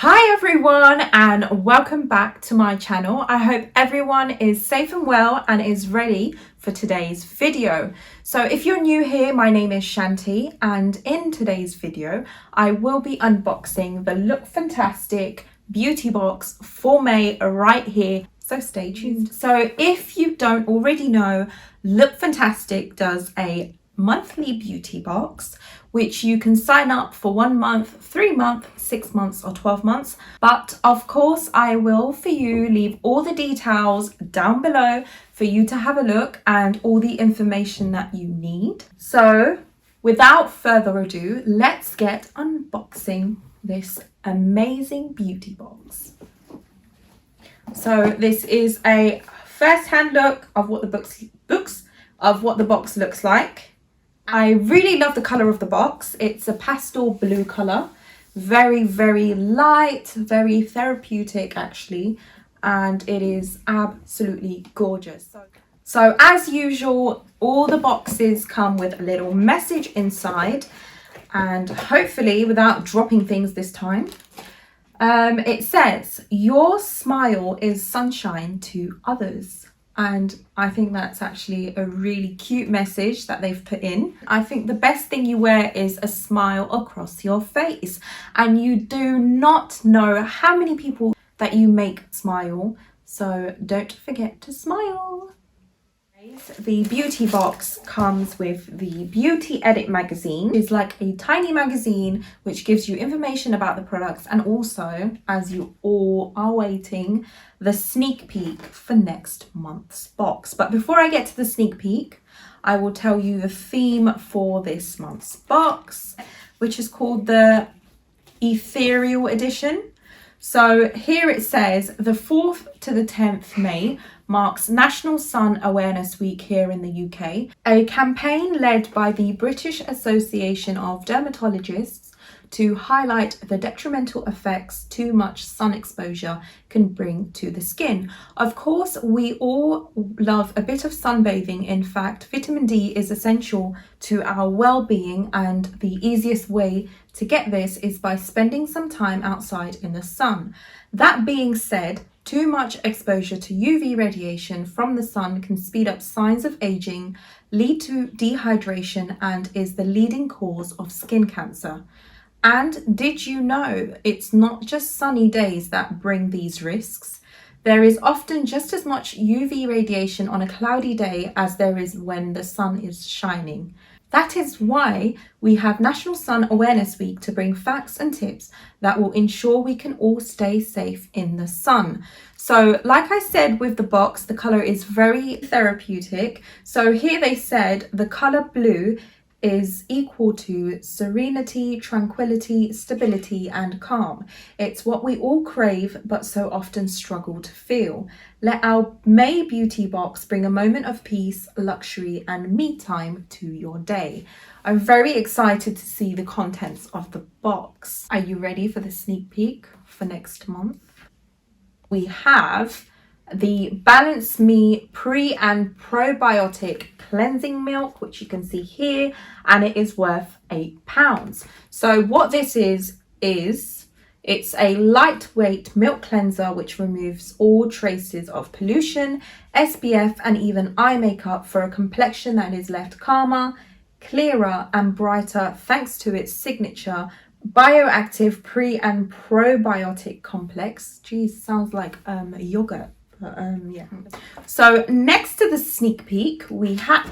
Hi everyone and welcome back to my channel. I hope everyone is safe and well and is ready for today's video. So if you're new here, my name is Shanti, and in today's video I will be unboxing the Look Fantastic beauty box for May right here. So stay tuned. So if you don't already know, Look Fantastic does a monthly beauty box which you can sign up for 1 month, 3 months, 6 months or 12 months. But of course I will for you leave all the details down below for you to have a look and all the information that you need. So without further ado, let's get unboxing this amazing beauty box. So this is a first-hand look of what the box looks like. I really love the color of the box. It's a pastel blue color, very light, very therapeutic actually, and it is absolutely gorgeous. So as usual, all the boxes come with a little message inside, and hopefully without dropping things this time, it says, "Your smile is sunshine to others." And I think that's actually a really cute message that they've put in. I think the best thing you wear is a smile across your face, and you do not know how many people that you make smile, so don't forget to smile. The beauty box comes with the Beauty Edit magazine. It's like a tiny magazine which gives you information about the products, and also, as you all are waiting, the sneak peek for next month's box. But before I get to the sneak peek, I will tell you the theme for this month's box, which is called the Ethereal edition. So here it says, the 4th to the 10th May marks National Sun Awareness Week here in the UK, a campaign led by the British Association of Dermatologists to highlight the detrimental effects too much sun exposure can bring to the skin. Of course, we all love a bit of sunbathing. In fact, vitamin D is essential to our well-being, and the easiest way to get this is by spending some time outside in the sun. That being said, too much exposure to UV radiation from the sun can speed up signs of aging, lead to dehydration, and is the leading cause of skin cancer. And did you know it's not just sunny days that bring these risks? There is often just as much UV radiation on a cloudy day as there is when the sun is shining. That is why we have National Sun Awareness Week, to bring facts and tips that will ensure we can all stay safe in the sun. So like I said with the box, the color is very therapeutic. So here they said the color blue is equal to serenity, tranquility, stability, and calm. It's what we all crave but so often struggle to feel. Let our May beauty box bring a moment of peace, luxury, and me time to your day. I'm very excited to see the contents of the box. Are you ready for the sneak peek for next month? We have the Balance Me Pre and Probiotic Cleansing Milk, which you can see here, and it is worth £8. So what this is it's a lightweight milk cleanser which removes all traces of pollution, SPF, and even eye makeup for a complexion that is left calmer, clearer, and brighter thanks to its signature bioactive pre and probiotic complex. Geez, sounds like yogurt. Yeah. So next to the sneak peek, we have,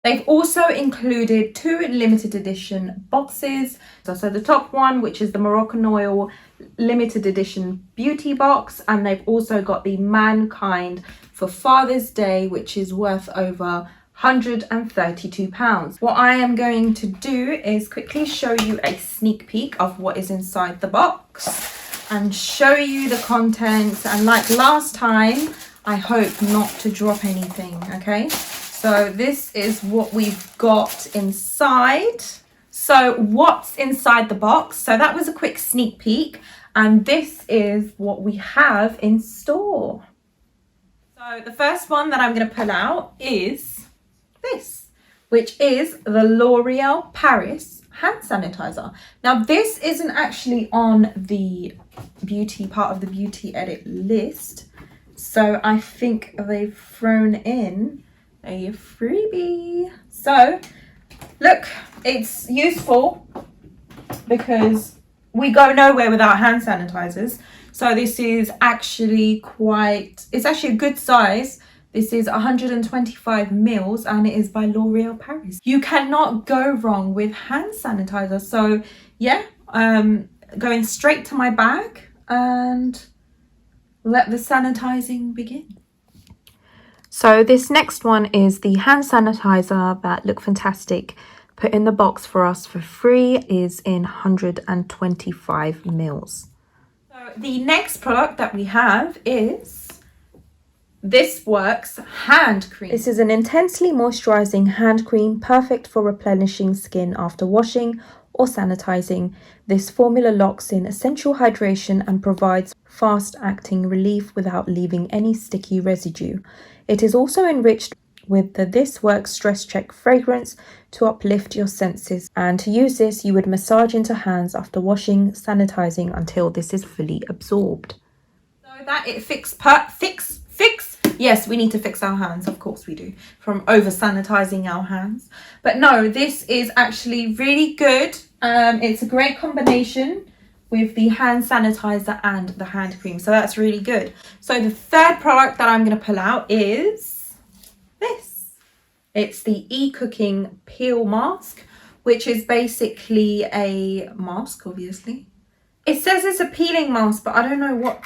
they've also included 2 limited edition boxes. So the top one, which is the Moroccan Oil limited edition beauty box, and they've also got the Mankind for Father's Day, which is worth over £132. What I am going to do is quickly show you a sneak peek of what is inside the box and show you the contents, and like last time, I hope not to drop anything. Okay, so this is what we've got inside. So what's inside the box? So that was a quick sneak peek, and this is what we have in store. So the first one that I'm going to pull out is this, which is the L'Oreal Paris hand sanitizer. Now this isn't actually on the beauty part of the beauty edit list, so I think they've thrown in a freebie. So look, it's useful because we go nowhere without hand sanitizers. So this is actually it's actually a good size. This is 125 mils and it is by L'Oreal Paris. You cannot go wrong with hand sanitizer. So yeah, going straight to my bag and let the sanitizing begin. So this next one is the hand sanitizer that look fantastic. Put in the box for us for free, is in 125 mils. So the next product that we have is This Works hand cream. This is an intensely moisturizing hand cream, perfect for replenishing skin after washing or sanitizing. This formula locks in essential hydration and provides fast-acting relief without leaving any sticky residue. It is also enriched with the This Works Stress Check fragrance to uplift your senses. And to use this, you would massage into hands after washing, sanitizing until this is fully absorbed. So that it fix. Yes, we need to fix our hands, of course we do, from over sanitizing our hands. But no, this is actually really good. It's a great combination with the hand sanitizer and the hand cream, so that's really good. So the third product that I'm going to pull out is this. It's the Ecooking peel mask, which is basically a mask, obviously. It says it's a peeling mask, but I don't know what,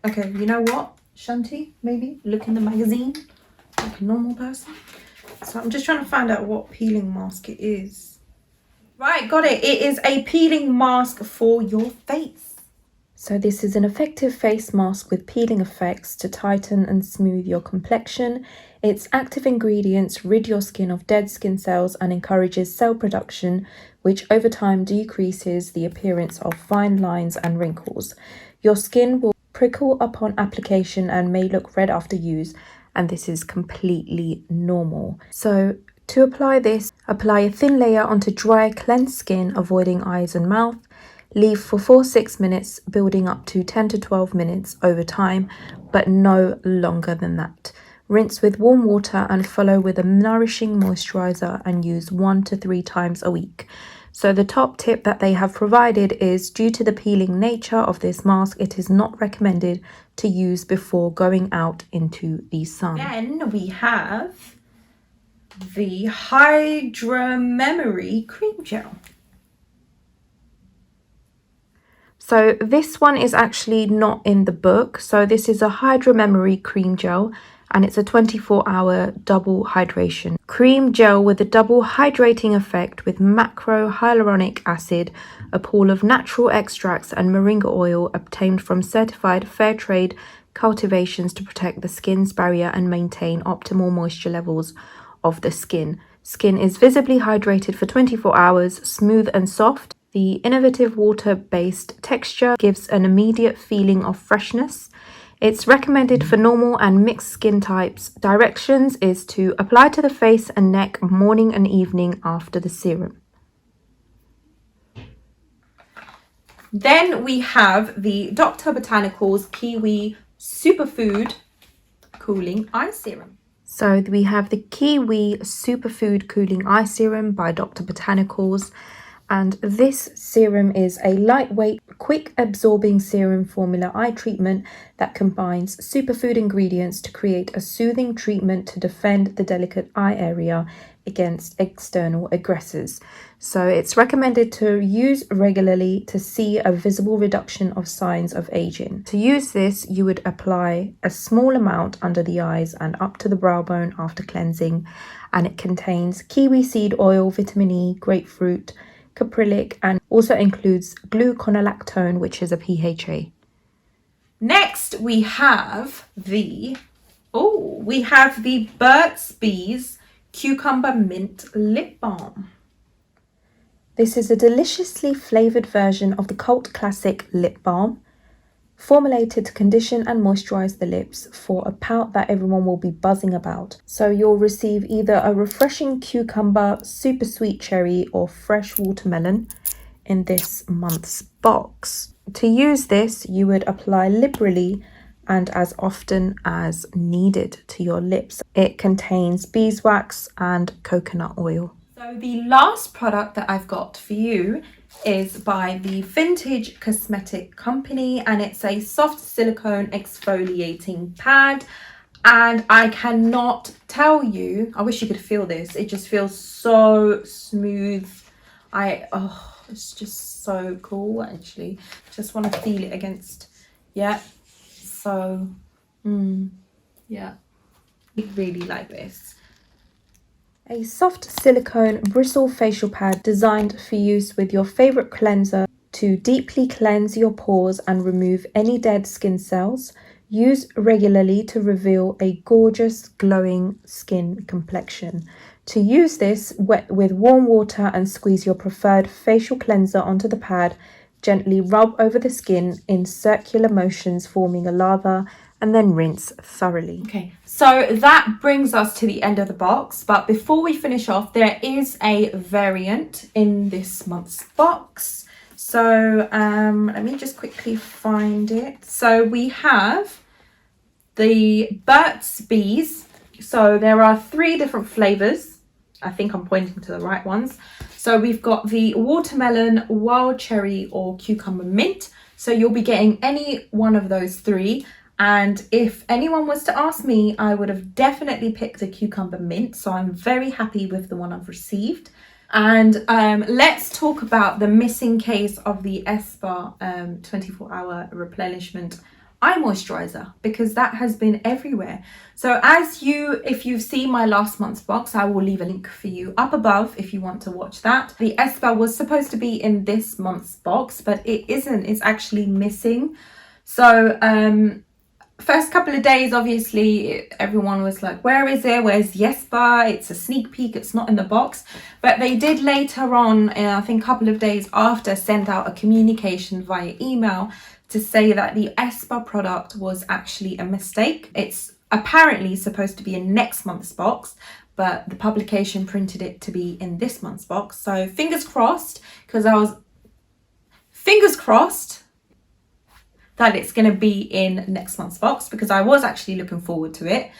okay, you know what, Shanti, maybe look in the magazine like a normal person. So I'm just trying to find out what peeling mask it is. Right, got it. It is a peeling mask for your face. So this is an effective face mask with peeling effects to tighten and smooth your complexion. Its active ingredients rid your skin of dead skin cells and encourages cell production, which over time decreases the appearance of fine lines and wrinkles. Your skin will prickle upon application and may look red after use, and this is completely normal. So to apply this, apply a thin layer onto dry, cleansed skin, avoiding eyes and mouth. Leave for 4-6 minutes, building up to 10 to 12 minutes over time, but no longer than that. Rinse with warm water and follow with a nourishing moisturizer and use 1 to 3 times a week. So the top tip that they have provided is, due to the peeling nature of this mask, it is not recommended to use before going out into the sun. Then we have the Hydramemory cream gel. So this one is actually not in the book. So this is a Hydramemory cream gel, and it's a 24-hour double hydration cream gel with a double hydrating effect with macro hyaluronic acid, a pool of natural extracts and moringa oil obtained from certified fair trade cultivations to protect the skin's barrier and maintain optimal moisture levels of the skin. Skin is visibly hydrated for 24 hours, smooth and soft. The innovative water-based texture gives an immediate feeling of freshness. It's recommended for normal and mixed skin types. Directions is to apply to the face and neck morning and evening after the serum. Then we have the Dr. Botanicals Kiwi Superfood Cooling Eye Serum. So we have the Kiwi Superfood Cooling Eye Serum by Dr. Botanicals. And this serum is a lightweight, quick absorbing serum formula eye treatment that combines superfood ingredients to create a soothing treatment to defend the delicate eye area against external aggressors. So it's recommended to use regularly to see a visible reduction of signs of aging. To use this, you would apply a small amount under the eyes and up to the brow bone after cleansing, and it contains kiwi seed oil, vitamin E, grapefruit, caprylic, and also includes gluconolactone, which is a PHA. Next we have the Burt's Bees Cucumber Mint Lip Balm. This is a deliciously flavoured version of the cult classic lip balm. formulated to condition and moisturize the lips for a pout that everyone will be buzzing about. So you'll receive either a refreshing cucumber, super sweet cherry, or fresh watermelon in this month's box. To use this, you would apply liberally and as often as needed to your lips. It contains beeswax and coconut oil. So the last product that I've got for you is by the Vintage Cosmetic company, and it's a soft silicone exfoliating pad. And I cannot tell you, I wish you could feel this, it just feels so smooth. It's just so cool, actually. Just want to feel it against, yeah. So, yeah, I really like this. A soft silicone bristle facial pad designed for use with your favorite cleanser to deeply cleanse your pores and remove any dead skin cells. Use regularly to reveal a gorgeous glowing skin complexion. To use this, wet with warm water and squeeze your preferred facial cleanser onto the pad. Gently rub over the skin in circular motions, forming a lather, and then rinse thoroughly. Okay, so that brings us to the end of the box. But before we finish off, there is a variant in this month's box. So let me just quickly find it. So we have the Burt's Bees. So there are 3 different flavors. I think I'm pointing to the right ones. So we've got the watermelon, wild cherry, or cucumber mint. So you'll be getting any one of those 3. And if anyone was to ask me, I would have definitely picked the cucumber mint. So I'm very happy with the one I've received. And let's talk about the missing case of the Espa 24-hour replenishment eye moisturizer, because that has been everywhere. So if you've seen my last month's box, I will leave a link for you up above if you want to watch that. The Espa was supposed to be in this month's box, but it isn't. It's actually missing. So first couple of days, obviously everyone was like, where is it, where's the Espa? It's a sneak peek, it's not in the box. But they did later on, I think a couple of days after, send out a communication via email to say that the Espa product was actually a mistake. It's apparently supposed to be in next month's box, but the publication printed it to be in this month's box. So fingers crossed, because fingers crossed that it's going to be in next month's box, because I was actually looking forward to it.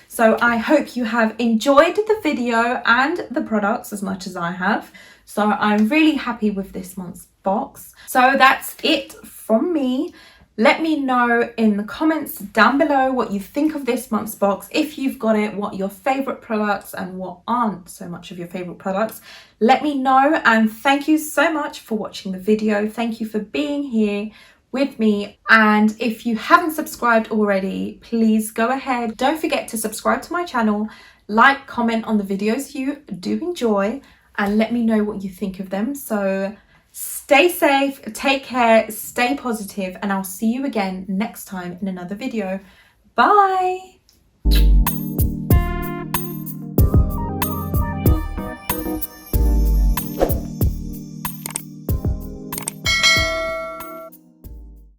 So I hope you have enjoyed the video and the products as much as I have. So I'm really happy with this month's box. So that's it from me. Let me know in the comments down below what you think of this month's box. If you've got it, what your favorite products and what aren't so much of your favorite products. Let me know, and thank you so much for watching the video. Thank you for being here with me. And if you haven't subscribed already, please go ahead. Don't forget to subscribe to my channel, like, comment on the videos you do enjoy, and let me know what you think of them. So stay safe, take care, stay positive, and I'll see you again next time in another video. Bye.